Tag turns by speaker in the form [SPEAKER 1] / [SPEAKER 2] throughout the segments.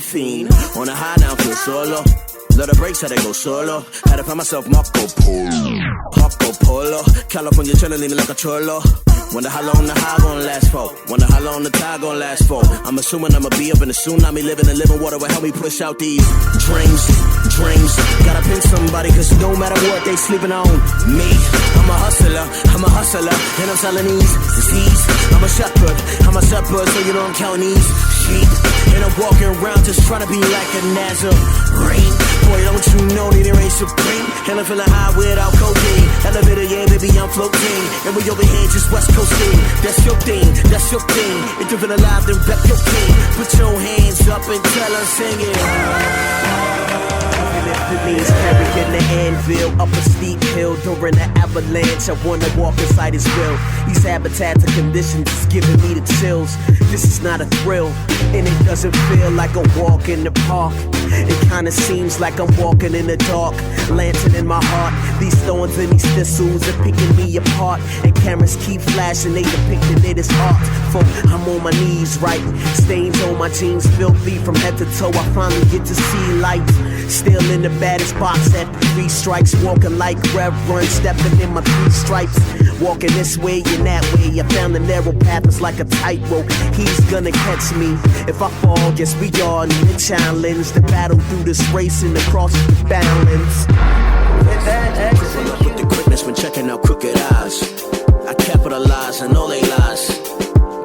[SPEAKER 1] caffeine. On a high now, feel solo. Love the breaks, how they go solo. Had to find myself Marco Polo. California chillin', leaning like a cholo. Wonder how long the high gon' last for. Wonder how long the tide gon' last for. I'm assuming I'ma be up in the tsunami, living in living water will help me push out these dreams. Gotta pin somebody, cause no matter what, they sleeping on me. I'm a hustler, and I'm selling these disease. I'm a shepherd, so you know I'm counting these sheep. And I'm walking around just trying to be like a Nazarene. Boy, don't you know that it ain't supreme? And I'm feeling high without codeine. Elevator, yeah, baby, I'm floating. And we over here just West Coasting. That's your thing. If you feel alive, then rep your king. Put your hands up and tell us singing. It means carrying the anvil up a steep hill during the avalanche. I wanna walk inside his will. These habitats and conditions is giving me the chills. This is not a thrill, and it doesn't feel like a walk in the park. It kinda seems like I'm walking in the dark. Lantern in my heart. These thorns and these thistles are picking me apart. And cameras keep flashing, they depicting it as art. For I'm on my knees, right? Stains on my jeans, filthy from head to toe. I finally get to see light. Still in the baddest box at 3 strikes. Walking like Reverend, stepping in my 3 stripes. Walking this way and that way. I found the narrow path, it's like a tightrope. He's gonna catch me if I fall. Guess we all need a challenge to battle through this race and across the balance. Pull up with the quickness when checking out crooked eyes. I capitalize on all they lies.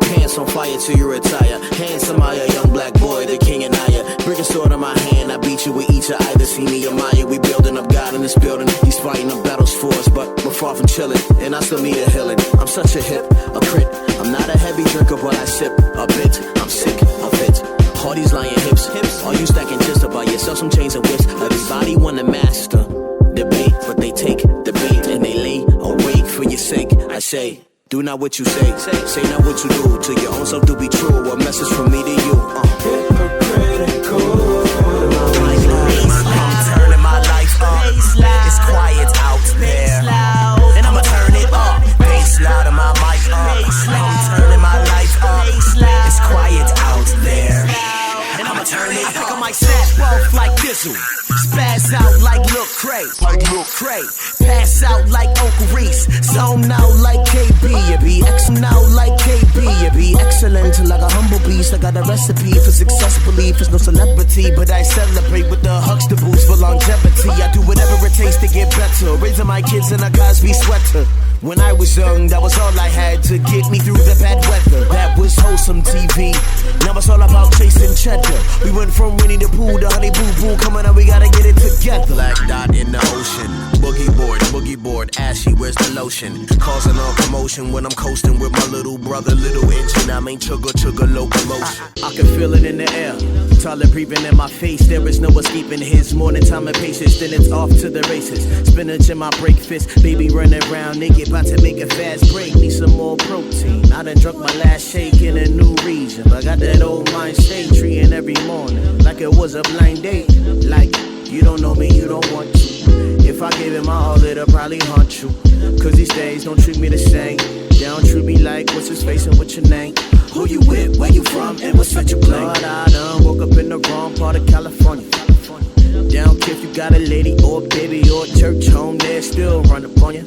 [SPEAKER 1] Pants on fire till you retire. Handsome, I a young black boy, the king and I. Bring a sword in my hand, I beat you with each of either. See me or Maya, we building up God in this building. He's fighting up battles for us, but we're far from chilling. And I still need a healing. I'm such a hypocrite. I'm not a heavy drinker, but I sip a bit. I'm sick of it. All these lying hips. Are you stacking just to buy yourself some chains and whips? Everybody wanna master debate, but they take the bait and they lay awake for your sake. I say, do not what you say not what you do. To your own self to be true. A message from me to you. Hypocritical. I'm turning my life up. It's quiet out there, and I'ma turn it up. Bass loud and my mic up. I'm turning my life up. It's quiet out there, and I'ma turn it up. I think I might snap off like Dizzle. Spaz out like Lil Cray. Pass out like Uncle Reese. Zone out like KB. You be excellent out like KB. You be excellent like a humble beast. I got a recipe for success. Belief is no celebrity, but I celebrate with the hugs to boost for longevity. I do whatever it takes to get better. Raising my kids in a Cosby sweater. When I was young, that was all I had to get me through the bad weather. That was wholesome TV. Now it's all about chasing cheddar. We went from Winnie the Pooh to Honey Boo Boo. Coming on, we gotta get it together. Black dot in the ocean. Boogie board, ashy, where's the lotion? Causing all commotion when I'm coasting with my little brother, little engine. I mean, chugga locomotion. I can feel it in the air. Taller breathing in my face. There is no escaping his morning time and patience. Then it's off to the races. Spinach in my breakfast. Baby running around naked, about to make a fast break. Need some more protein. I done drunk my last shake in a new region. But I got that old mind state treating every morning like it was a blind date. Like, you don't know me, you don't want to. If I gave it my all, it'll probably haunt you. Cause these days don't treat me the same. They don't treat me like what's his face and what's your name. Who you with, where you from, and what's what you play. Lord, I done woke up in the wrong part of California. They don't care if you got a lady or a baby or a church home, they still run up on you.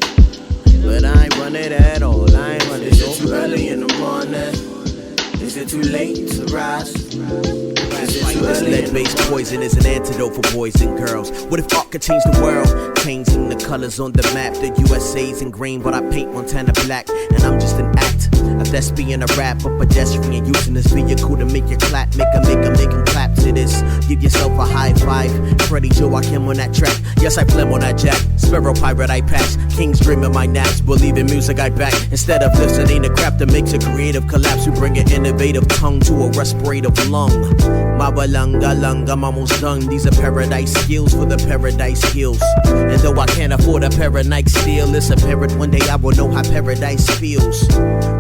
[SPEAKER 1] But I ain't run it at all, I ain't run it. Is it too early in the morning? Is it too late to rise? This lead-based poison is an antidote for boys and girls. What if art could change the world? Changing the colors on the map. The USA's in green, but I paint Montana black. And I'm just an act, a thespian, a rap, a pedestrian, using this vehicle to make you clap. Make 'em clap to this. Give yourself a high five. Freddie Joachim on that track. Yes, I phlegm on that jack. Sparrow pirate I pass. Kings dream in my naps. Believe in music I back. Instead of listening to crap that makes a creative collapse, we bring an innovative tongue to a respirative lung. Mabalanga, I'm almost done. These are paradise skills for the paradise skills. And though I can't afford a pair of Nike steel, it's apparent one day I will know how paradise feels.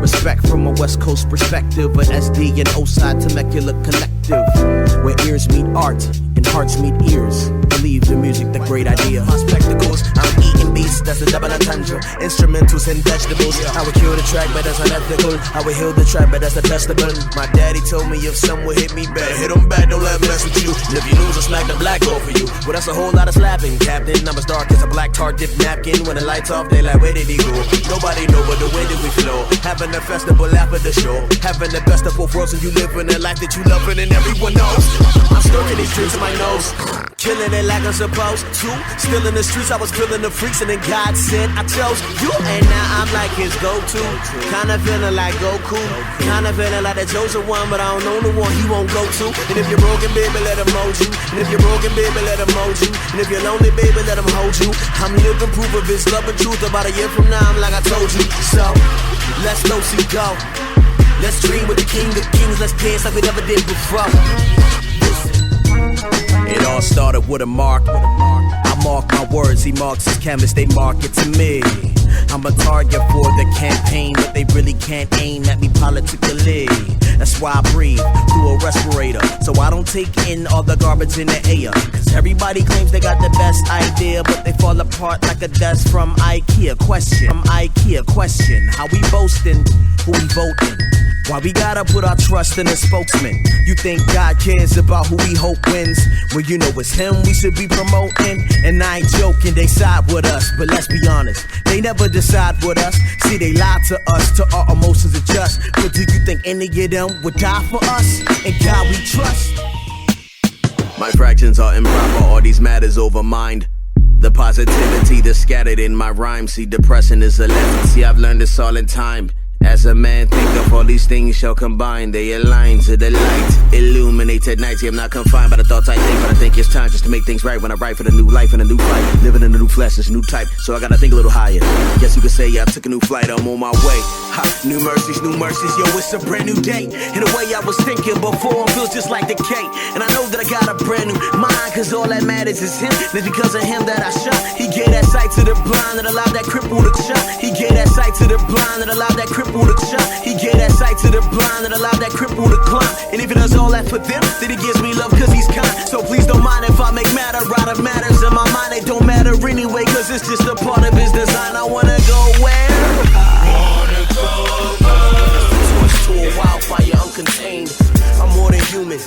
[SPEAKER 1] Respect from a West Coast perspective, an SD and O-side Temecula collective, where ears meet art and hearts meet ears. Believe the music, the great idea. My spectacles, I'm eating beats, that's a double entendre. Instrumentals and vegetables. I would kill the track, but that's unethical. I would heal the track, but that's detestable. My daddy told me if someone hit me back, hit him back, don't let him mess with you. And if you lose, I'll smack the black over you. Well, that's a whole lot of slapping, Captain. I'm as dark as a black tar dip napkin. When the lights off, they like, where did he go? Nobody know but the way that we flow. Having a festival after the show. Having the best of both worlds, and you living a life that you loving and everyone knows. I'm stirring these drinks in my nose, killing it like I'm supposed to. Still in the streets, I was killing the freaks, and then God said I chose you. And now I'm like his go-to. Kinda feeling like Goku. Kinda feeling like the chosen one, but I don't know the one he won't go to. And if you're broken, baby, let him mold you. And if you're broken, baby, let him mold you. And if you're lonely, baby, let him hold you. I'm living proof of his love and truth. About a year from now, I'm like I told you. So, let's go see go. Let's dream with the king of kings. Let's dance like we never did before. It all started with a mark. I mark my words, he marks his canvas, they mark it to me. I'm a target for the campaign, but they really can't aim at me politically. That's why I breathe through a respirator, so I don't take in all the garbage in the air. Cause everybody claims they got the best idea, but they fall apart like a desk from IKEA. Question, how we boasting, who we voting? Why we gotta put our trust in a spokesman? You think God cares about who we hope wins? Well, you know it's him we should be promoting. And I ain't joking, they side with us, but let's be honest, they never decide with us. See, they lie to us, to our emotions adjust. But do you think any of them would die for us? And God we trust. My fractions are improper, all these matters over mind. The positivity that's scattered in my rhymes. See, depression is a lesson, see, I've learned this all in time. As a man think of all these things shall combine, they align to the light, illuminate at night. See, I'm not confined by the thoughts I think, but I think it's time just to make things right. When I write for the new life and a new fight, living in a new flesh, it's a new type, so I gotta think a little higher. Guess you could say I took a new flight, I'm on my way. Ha, new mercies, yo, it's a brand new day. In a way I was thinking before, feels just like decay. And I know that I got a brand new mind, cause all that matters is him. It's because of him that I shine. He gave that sight to the blind and allowed that cripple to shine. He gave that sight to the blind and allowed that cripple to shine. He gave that sight to the blind and allowed that cripple to climb. And if he does all that for them, then he gives me love cause he's kind. So please don't mind if I make matter out of matters in my mind. They don't matter anyway cause it's just a part of his design. I wanna go where?
[SPEAKER 2] Wanna go
[SPEAKER 1] To a wildfire uncontained. I'm more than human.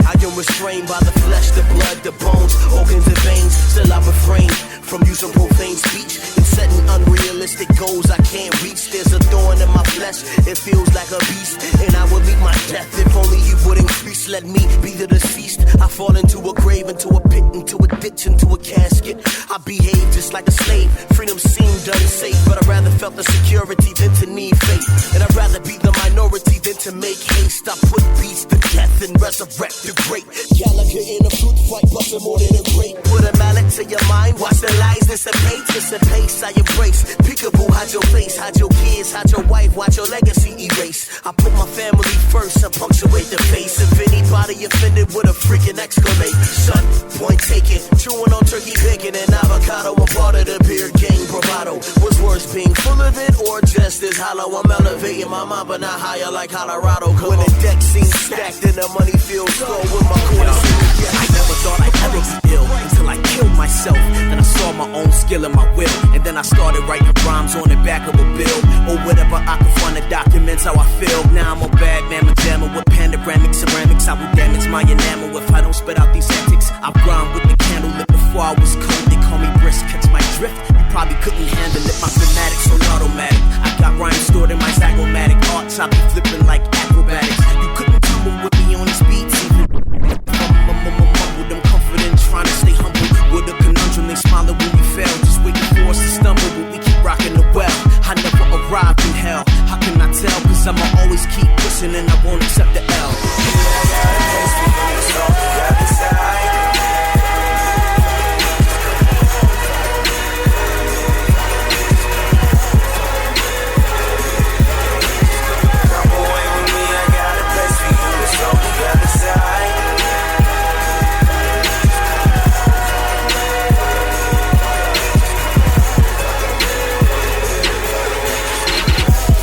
[SPEAKER 1] I am restrained by the flesh, the blood, the bones, organs and veins. Still I refrain from using profane speech and setting unrealistic goals I can't reach. There's a thorn in my flesh, it feels like a beast, and I will meet my death if only you would increase. Let me be the deceased. I fall into a grave, into a pit, into a ditch, into a casket. I behave just like a slave. Freedom seemed unsafe, but I rather felt the security than to need faith. And I'd rather be the minority than to make haste. I put beats to death and resurrect the great. Gallagher in a fruit fight, busting more than a grape. Put a mallet to your mind, watch the lies dissipate. It's a pace I embrace. Peekaboo, hide your face, hide your kids, hide your wife, watch your legacy erase. I put my family first and punctuate the face. If anybody offended with a freaking exclamation, son, point taken. Chewing on turkey bacon and avocado. I'm part of the beer gang bravado. What's worse, being full of it or just as hollow? I'm elevating my mind, but not higher like Colorado. When the deck seems stacked and the money feels slow with my corner. I never thought I'd ever be ill until I killed myself. Then I saw my own skill and my will, and then I started writing rhymes on the back of a bill or whatever I could find that documents how I feel. Now I'm a bad mamma jammer with panoramic ceramics. I will damage my enamel if I don't spit out these antics. I grind with the candle lit before I was cold. They call me brisk, catch my drift. You probably couldn't handle it. My fanatics on automatic. I got rhymes stored in my zygomatic arts. I be flipping like acrobatics. You couldn't tumble with me on these beats. Mumble them confident, trying to stay humble. With a conundrum, they smiling when we fail. Just waiting for us to stumble, but we keep rocking the well. I never arrived in hell. How can I tell? Cause I'ma always keep pushing and I won't accept the L.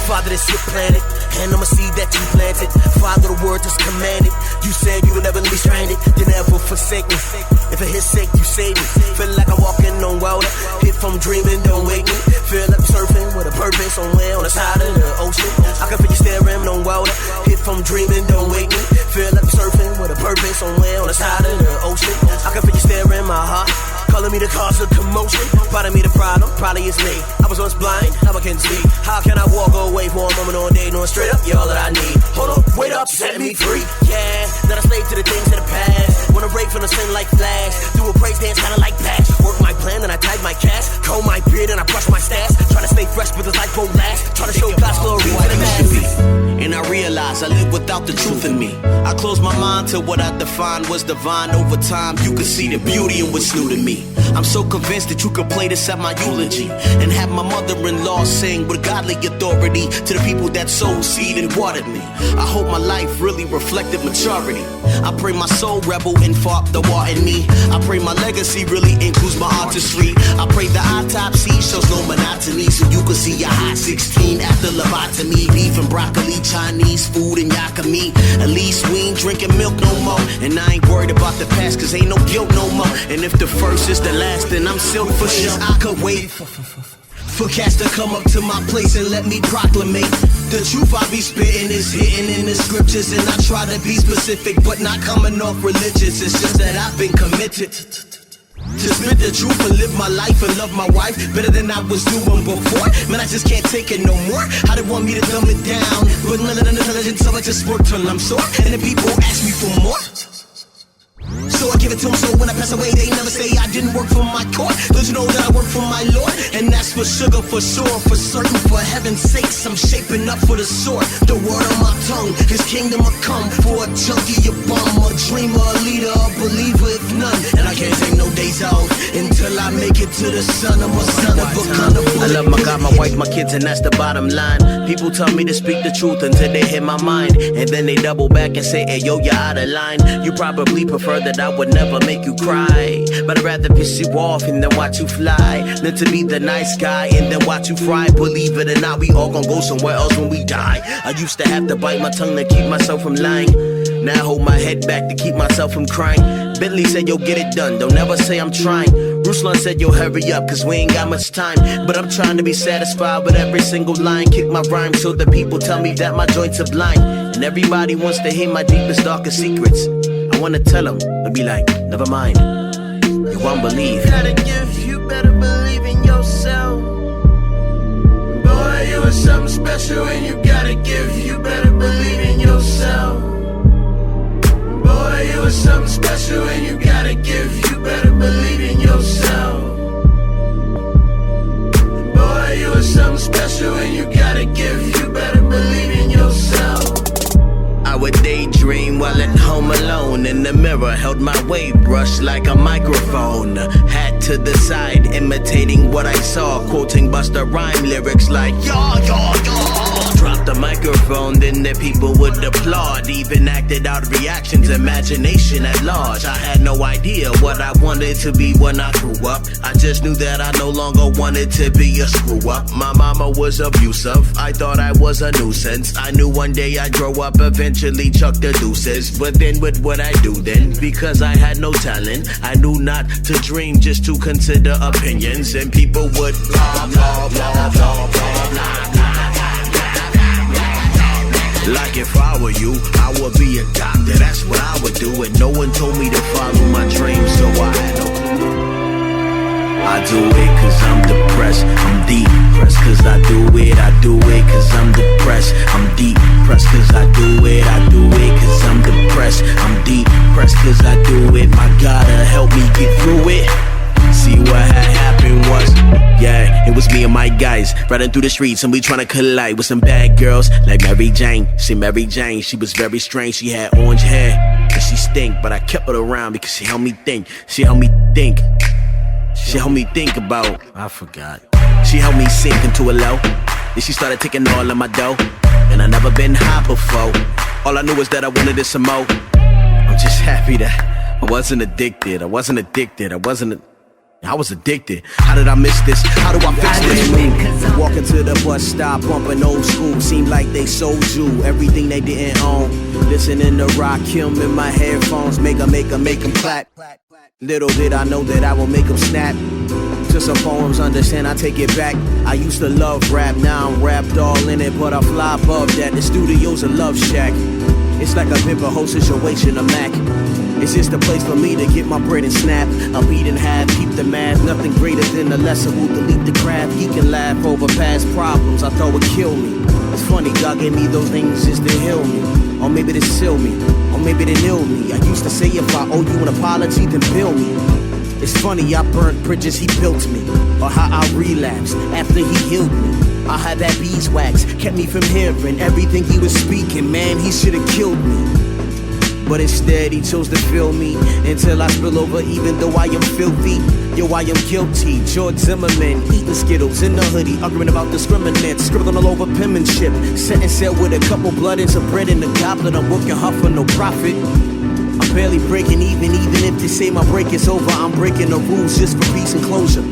[SPEAKER 1] Father, this your planet, and I'ma see that you planted. Father, the word just commanded. You said you would never leave stranded, you never forsake me. If for his sake you save me. Feel like I'm walking on water. If I'm dreaming, don't wake me. Feel like I'm surfing with a purpose somewhere on the side of the ocean. I can feel you staring on water. If I'm dreaming, don't wake me. Feel like I'm surfing with a purpose somewhere on the side of the calling me the cause of commotion. Part of me the problem, probably it's me. I was once blind, now I can see. How can I walk away for a moment all day, knowing straight up, you're all that I need? Hold up, wait up, set me free. Yeah, not a slave to the things of the past. Wanna break from the sin like Flash. Do a praise dance, kinda like that. Work my plan, and I tag my cash. Comb my beard, and I brush my stash. Try to stay fresh, but this life won't last. Try to show God's glory to the masses. And I realize I live without the truth in me. I close my mind to what I defined was divine. Over time, you could see the beauty in what's new to me. I'm so convinced that you could play this at my eulogy and have my mother-in-law sing with godly authority to the people that sowed seed and watered me. I hope my life really reflected maturity. I pray my soul rebel and fought the war in me. I pray my legacy really includes my artistry. I pray the autopsy shows no monotony, so you can see a hot 16 after lobotomy. Beef and broccoli, Chinese food and yakami. At least we ain't drinking milk no more. And I ain't worried about the past, cause ain't no guilt no more. And if the first is the last, then I'm sealed for sure. I could wait for cats to come up to my place and let me proclamate the truth I be spitting is hitting in the scriptures. And I try to be specific, but not coming off religious. It's just that I've been committed to spit the truth and live my life and love my wife better than I was doing before. Man, I just can't take it no more. How they want me to dumb it down, but none of the intelligence, so I just work till I'm sore. And then people ask me for more, so I give it to them. So when I pass away, they never say I didn't work for my court. Don't you know that I work for my Lord? And that's for sugar, for sure, for certain. For heaven's sakes, I'm shaping up for the sword. The word on my tongue, his kingdom will come. For a junkie, a bum, a dreamer, a leader, a believer, if none. And I can't take no days off until I make it to the sun. I'm a son of a gun. I love my God, my wife, my kids, and that's the bottom line. People tell me to speak the truth until they hit my mind, and then they double back and say, hey yo, you're out of line. You probably prefer that I would never make you cry, but I'd rather piss you off and then watch you fly than to be the nice guy and then watch you fry. Believe it or not, we all gon' go somewhere else when we die. I used to have to bite my tongue to keep myself from lying. Now I hold my head back to keep myself from crying. Bentley said, yo, get it done, don't ever say I'm trying. Ruslan said, yo, hurry up, cause we ain't got much time. But I'm trying to be satisfied with every single line. Kick my rhyme so the people tell me that my joints are blind. And everybody wants to hear my deepest, darkest secrets. I wanna tell them, but be like, never mind, you won't believe. You gotta give, you better believe in yourself. Boy, you are something special and you gotta give, you better believe in yourself. Boy, you are something special and you gotta give, you better believe in yourself. Boy, you are something special and you gotta give, you better believe in yourself. I would daydream while at home alone. In the mirror, held my wave brush like a microphone. Hat to the side, imitating what I saw. Quoting Busta Rhyme lyrics like, yo, yo, yo. Drop the microphone, then the people would applaud. Even acted out reactions, imagination at large. I had no idea what I wanted to be when I grew up. I just knew that I no longer wanted to be a screw up. My mama was abusive, I thought I was a nuisance. I knew one day I'd grow up, eventually chuck the deuces. But then what would I do then? Because I had no talent, I knew not to dream, just to consider opinions. And people would blah, blah, blah, blah, blah, blah. Like if I were you, I would be a doctor, that's what I would do. And no one told me to follow my dreams, so I had no clue. I do it cause I'm depressed, I'm depressed cause I do it cause I'm depressed, I'm depressed cause I do it cause I'm depressed, I'm depressed cause I do it, my God help me get through it. See what had happened was, yeah, it was me and my guys riding through the streets and we tryna collide with some bad girls like Mary Jane. See Mary Jane, she was very strange, she had orange hair and she stink, but I kept her around because she helped me think. She helped me think about, I forgot. She helped me sink into a low, then she started taking all of my dough. And I never been high before, all I knew was that I wanted it some more. I'm just happy that I wasn't addicted, I was addicted. How did I miss this? How do I fix this? Walking to the bus stop, bumping old school. Seemed like they sold you everything they didn't own. Listening to Rakim in my headphones, make 'em clap. Little did I know that I will make 'em snap. To some poems, understand, I take it back. I used to love rap, now I'm wrapped all in it, but I fly above that. The studio's a love shack. It's like a bit of a whole situation, a Mac. It's just a place for me to get my bread and snap. I'll beat in half, keep the math. Nothing greater than the lesser who delete the craft. He can laugh over past problems I thought would kill me. It's funny, God gave me those things just to heal me. Or maybe to seal me, or maybe to ill me. I used to say if I owe you an apology, then bill me. It's funny, I burnt bridges he built me. Or how I relapsed after he healed me. I had that beeswax, kept me from hearing everything he was speaking. Man, he should've killed me. But instead he chose to fill me until I spill over, even though I am filthy. Yo, I am guilty. George Zimmerman, eating Skittles in the hoodie, arguing about discriminants, scribbling all over penmanship. Setting sail with a couple blood and some bread in the goblet. I'm working hard for no profit. I'm barely breaking even if they say my break is over. I'm breaking the rules just for peace and closure.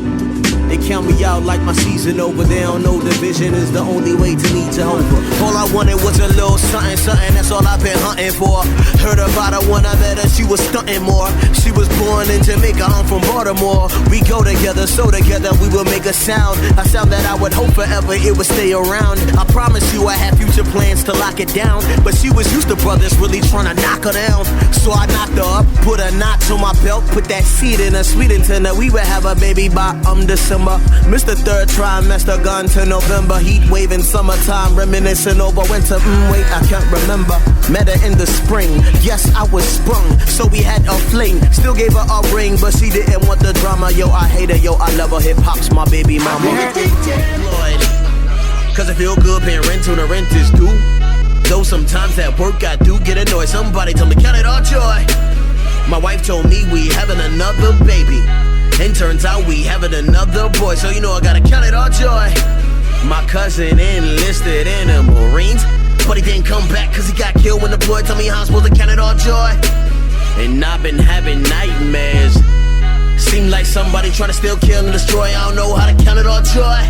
[SPEAKER 1] They count me out like my season over. They don't know division is the only way to need Jehovah. All I wanted was a little something, that's all I've been hunting for. Heard about her when I met her, she was stunting more. She was born in Jamaica, I'm from Baltimore. We go together, so together we will make a sound. A sound that I would hope forever it would stay around. I promise you I have future plans to lock it down. But she was used to brothers really trying to knock her down. So I knocked her up, put a notch on my belt, put that seed in her sweet intent that we would have a baby by December. Missed the third trimester, gone to November. Heat wave in summertime, reminiscing over winter. Wait, I can't remember. Met her in the spring. Yes, I was sprung, so we had a fling. Still gave her a ring, but she didn't want the drama. Yo, I hate her, yo, I love her. Hip hop's my baby mama. Lord, cause I feel good paying rent when the rent is due. Though sometimes at work I do get annoyed. Somebody told me count it all joy. My wife told me we having another baby. And turns out we having another boy, so you know I gotta count it all joy. My cousin enlisted in the Marines, but he didn't come back cause he got killed when deployed. Tell me how I'm supposed to count it all joy. And I've been having nightmares. Seem like somebody trying to steal, kill, and destroy. I don't know how to count it all joy.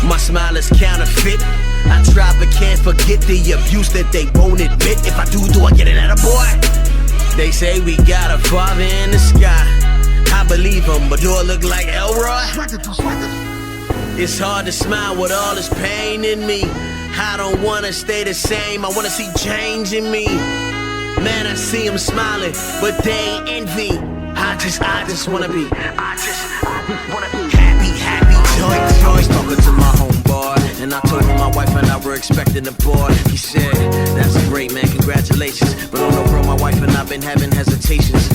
[SPEAKER 1] My smile is counterfeit. I try but can't forget the abuse that they won't admit. If I do I get it at a boy? They say we got a father in the sky. I believe him, but do I look like Elroy? It's hard to smile with all this pain in me. I don't wanna stay the same, I wanna see change in me. Man, I see them smiling, but they ain't envy. I just wanna be happy, joy. I was talking to my homeboy, and I told him my wife and I were expecting a boy. He said, that's great, man, congratulations. But on the road, my wife and I've been having hesitations.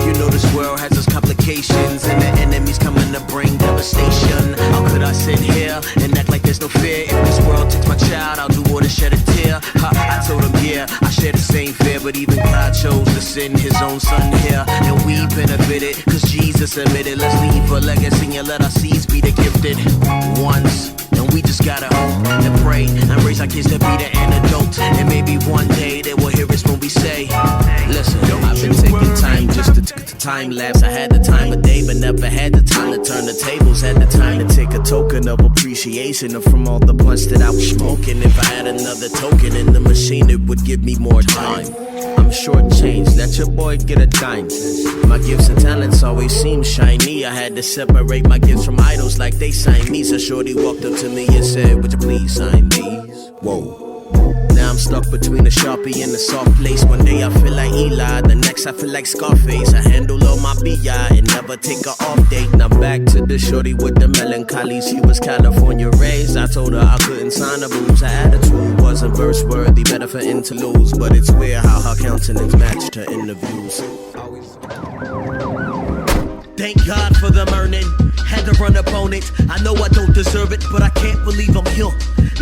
[SPEAKER 1] You know this world has its complications, and the enemy's coming to bring devastation. How could I sit here and act like there's no fear? If this world takes my child, I'll do more than shed a tear. I told him, yeah, I share the same fear, but even God chose to send his own son here. And we benefited, cause Jesus admitted, let's leave a legacy and let our seeds be the gifted ones. And we just gotta hope and pray and raise our kids to be the antidote. And maybe one day they will hear us when we say, listen, I've been taking time just to take the time lapse. I had the time of day, but never had the time to turn the tables. Had the time to take a token of appreciation from all the blunts that I was smoking. If I had another token in the machine, it would give me more time. I'm shortchanged, let your boy get a dime. My gifts and talents always seem shiny. I had to separate my gifts from idols like they signed me. So shorty walked up to me and said, would you please sign these? Whoa. Now I'm stuck between a Sharpie and a soft place. One day I feel like Eli, the next I feel like Scarface. I handle all my BI and never take a off date. Now back to the shorty with the melancholy. She was California raised. I told her I couldn't sign the booze. Her attitude wasn't verse worthy, better for interludes. But it's weird how her countenance matched her interviews. Thank God for the earning. Had to run up on it. I know I don't deserve it, but I can't believe I'm here.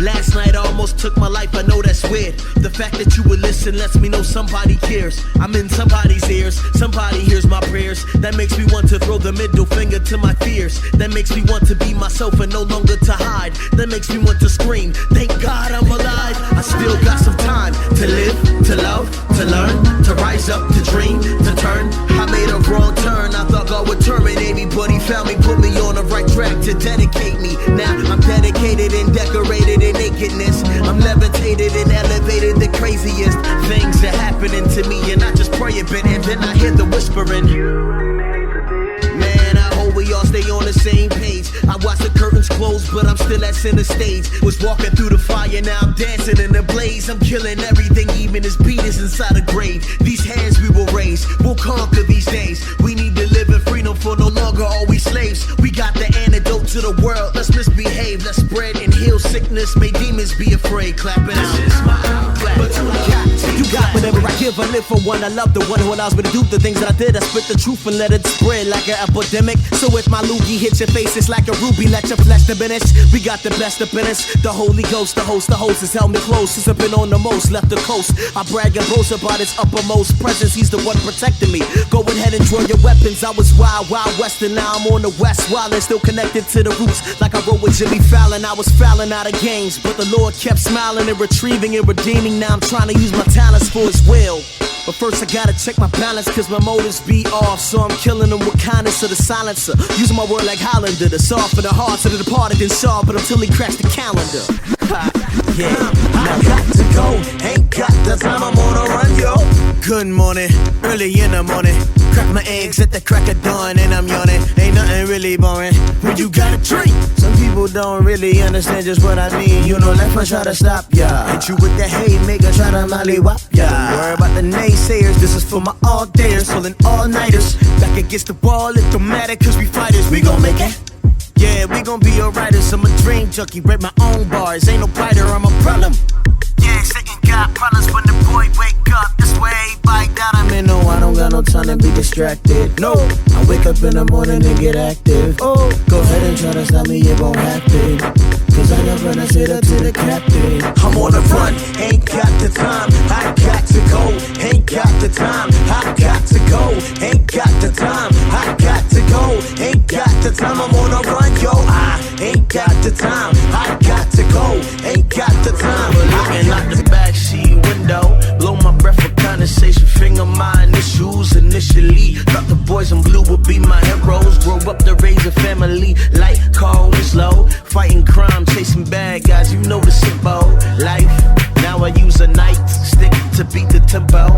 [SPEAKER 1] Last night I almost took my life, I know that's weird. The fact that you would listen lets me know somebody cares. I'm in somebody's ears, somebody hears my prayers. That makes me want to throw the middle finger to my fears. That makes me want to be myself and no longer to hide. That makes me want to scream, thank God I'm alive. I still got some time to live, to love, to learn, to rise up, to dream, to turn. I made a wrong turn, I thought God would terminate me, but he found me, put me on the right track to dedicate me. Now I'm dedicated and decorated in nakedness. I'm levitated and elevated, the craziest things are happening to me, and I just pray a bit and then I hear the whispering. Man, I hope we all stay on the same page. I watch the curtains closed, but I'm still at center stage. Was walking through the fire, now I'm dancing in the blaze. I'm killing everything, even his beat is inside a grave. These hands we will raise, we'll conquer these days. We need to live in freedom, for no longer are we slaves. We got the antidote to the world, let's misbehave. Let's spread and heal sickness, may demons be afraid. Clap it out, but you got whatever I give, I live for one. I love the one who allows me to do the things that I did. I spit the truth and let it spread like an epidemic. So if my loogie hits your face, it's like a ruby, let your flesh diminish. We got the best of business, the Holy Ghost, the host has held me close. Since I've been on the most, left the coast. I brag and boast about his uppermost presence. He's the one protecting me. Go ahead and draw your weapons. I was wild, wild west, and now I'm on the west, wild and still connected to the roots. Like I wrote with Jimmy Fallon, I was fouling out of games, but the Lord kept smiling and retrieving and redeeming. Now I'm trying to use my talents for his will. But first I gotta check my balance, cause my motives be off. So I'm killing them with kindness of the silencer, using my word like Highlander, the soft for the hearts of the departed and saw, but until he cracks the calendar. Yeah, I got to go, ain't got the time, I'm on a run, yo. Good morning, early in the morning. Crack my eggs at the crack of dawn and I'm yawning. Ain't nothing really boring when you got a treat. Some people don't really understand just what I mean. You know, life might try to stop ya. Hit you with the haymaker, try to mollywop ya. Don't worry about the naysayers, this is for my all-dayers. Pulling all-nighters, back against the wall, it don't matter cause we fighters. We gon' make it. Yeah, we gon' be alright. I'm a dream junkie, write my own bars. Ain't no fighter, I'm a problem. Yeah, Satan got problems when the boy wake up. This way, bike down. I mean, no, I don't got no time to be distracted. No, I wake up in the morning and get active. Oh, go ahead and try to stop me, it won't happen. Cause I never gonna sit up to the captain. I'm on the run, ain't got the time. I got to go, ain't got the time. I got to go, ain't got the time. I got to go, ain't got the time. I'm on a run, yo, I ain't got the time. I got to go, ain't got the time. Looking out the backseat window, blow my breath for condensation. Finger my initials initially. Thought the boys in blue would be my heroes. Grow up to raise a family like Carl Winslow. Fighting crime, chasing bad guys, you know the symbol. Life, now I use a nightstick to beat the tempo.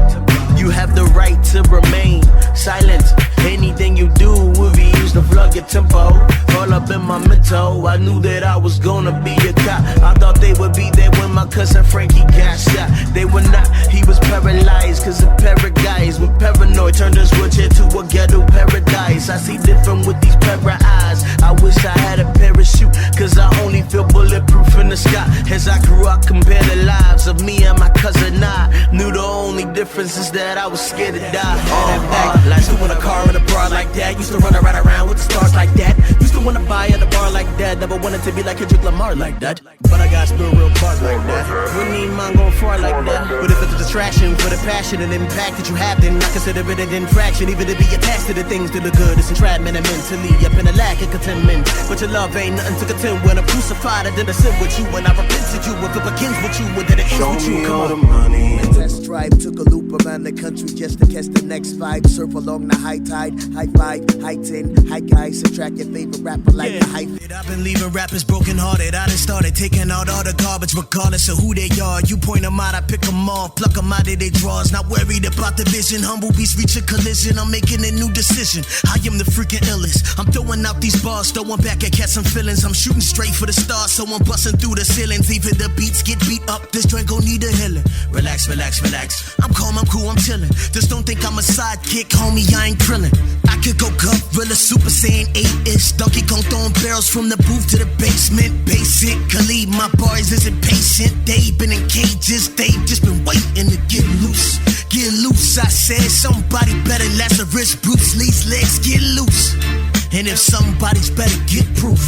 [SPEAKER 1] You have the right to remain silent. Anything you do will be used to plug your tempo. All up in my mental, I knew that I was gonna be a cop. I thought they would be there when my cousin Frankie got shot. They were not, he was paralyzed cause of guys with paranoid turned his wheelchair to a ghetto paradise. I see different with these para eyes. I wish I had a parachute cause I only feel bulletproof in the sky. As I grew up, compared the lives of me and my cousin, I knew the only difference is that I was scared to die. Used to want a car and a bar like that. Used to run around with the stars like that. Used to wanna buy at a bar like that. Never wanted to be like Kendrick Lamar like that. But I got spill real bars like that. Wouldn't need mine going far like that. But if it's a distraction for the passion and impact that you have, then I consider it an infraction. Even to be attached to the things that look good, it's entrapment and mentally up in a lack of contentment. But your love ain't nothing to contend when I'm crucified. I did a sin with you when I repented you. If it begins with you, and then it ends with you. Come on. Money. Test drive took a loop around the country just to catch the next vibe. Surf along the high tide, high five, high 10, high guys. Subtract your favorite rapper like the hype. I've been leaving rappers broken hearted. I done started taking out all the garbage regardless of who they are. You point them out, I pick them off, pluck them out of their drawers. Not worried about the vision. Humble beats reach a collision. I'm making a new decision. I am the freaking illest. I'm throwing out these bars, throwing back at cats and feelings. I'm shooting straight for the stars, so I'm busting through the ceilings. Even the beats get beat up, this joint gon' need a healing. Relax, relax, relax. I'm calm, I'm cool, I'm chillin'. Just don't think I'm a sidekick, homie, I ain't krillin'. I could go gorilla, Super Saiyan 8-inch. Donkey Kong throwing barrels from the booth to the basement. Basically, my boys isn't patient. They've been in cages, they've just been waiting to get loose. Get loose, I said. Somebody better Lazarus, Bruce Lee's legs get loose. And if somebody's better, get proof.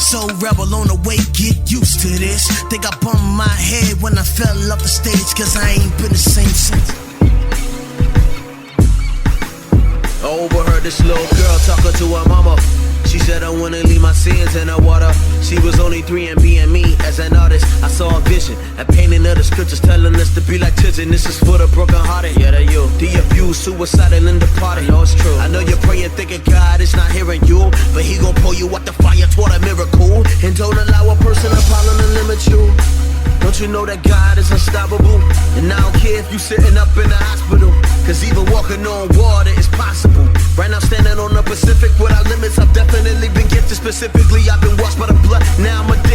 [SPEAKER 1] So rebel on the way, get used to this. Think I bumped my head when I fell off the stage, cause I ain't been the same since. I overheard this little girl talking to her mama. She said I wanna leave my sins in the water. She was only 3 and being me as an artist. I saw a vision, a painting of the scriptures telling us to be like children. This is for the broken hearted. Yeah, that you. The abused, suicidal, and departed. I know it's true. I know you're praying, thinking God is not hearing you, but He gon' pull you out the fire toward a miracle. And don't allow a person to problem to limit you. Don't you know that God is unstoppable? And I don't care if you sitting up in the hospital, cause even walking on water is possible. Right now standing on the Pacific without limits. I've definitely been gifted specifically. I've been washed by the blood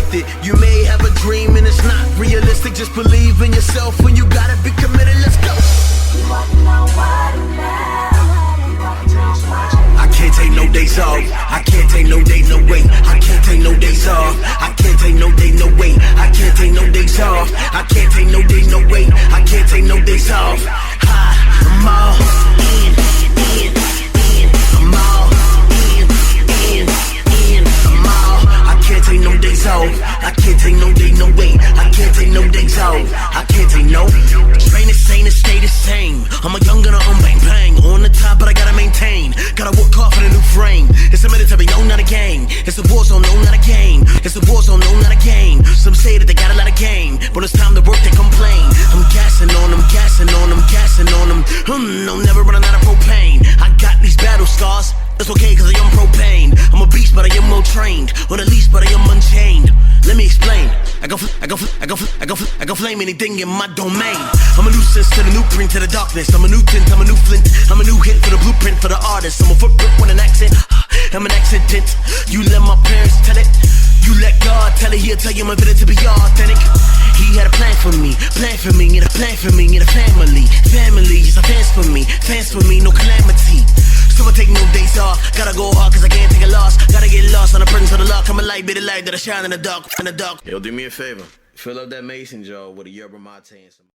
[SPEAKER 1] with it. You may have a dream and it's not realistic. Just believe in yourself when you gotta be committed. Let's go. I can't take no days off. I can't take no days, no way. I can't take no days off. I can't take no days, no way. I can't take no days off. I can't take no days, no way. I can't take no days off. I'm all in. I'm all in. I'm all. I can't take no days off. I can't take no days, no way. I can't take no days off. I can't take no. Train the same and stay the same. I'm a young gunner on bang bang. On the top, but I gotta maintain. Gotta work hard for the new frame. It's a military, no, not a game. It's a war zone, no, not a game. It's a war zone, no, not a game. Some say that they got a lot of game, but it's time to work, they complain. I'm gassing on them, gassing on them, gassing on them. I'm never running out of propane. I got these battle scars. It's okay, cause I am propane. I'm a beast, but I am well trained. Or at least, but I am unchained. Let me explain. I go flame anything in my domain. I'm a nuisance to the new print, to the darkness. I'm a new tint, I'm a new flint. I'm a new hit for the blueprint for the artist. I'm a footprint with an accent. I'm an accident. You let my parents tell it. You let God tell it. He'll tell you I'm invented to be authentic. He had a plan for me, and a plan for me, and a family. Family is a fans for me, no calamity. So I take no days off. Gotta go hard cause I can't take a loss. Gotta get lost on the presence of the luck. I'm a light, be the light that I shine in the dark. Yo, do me a favor. Fill up that mason jar with a yerba mate and some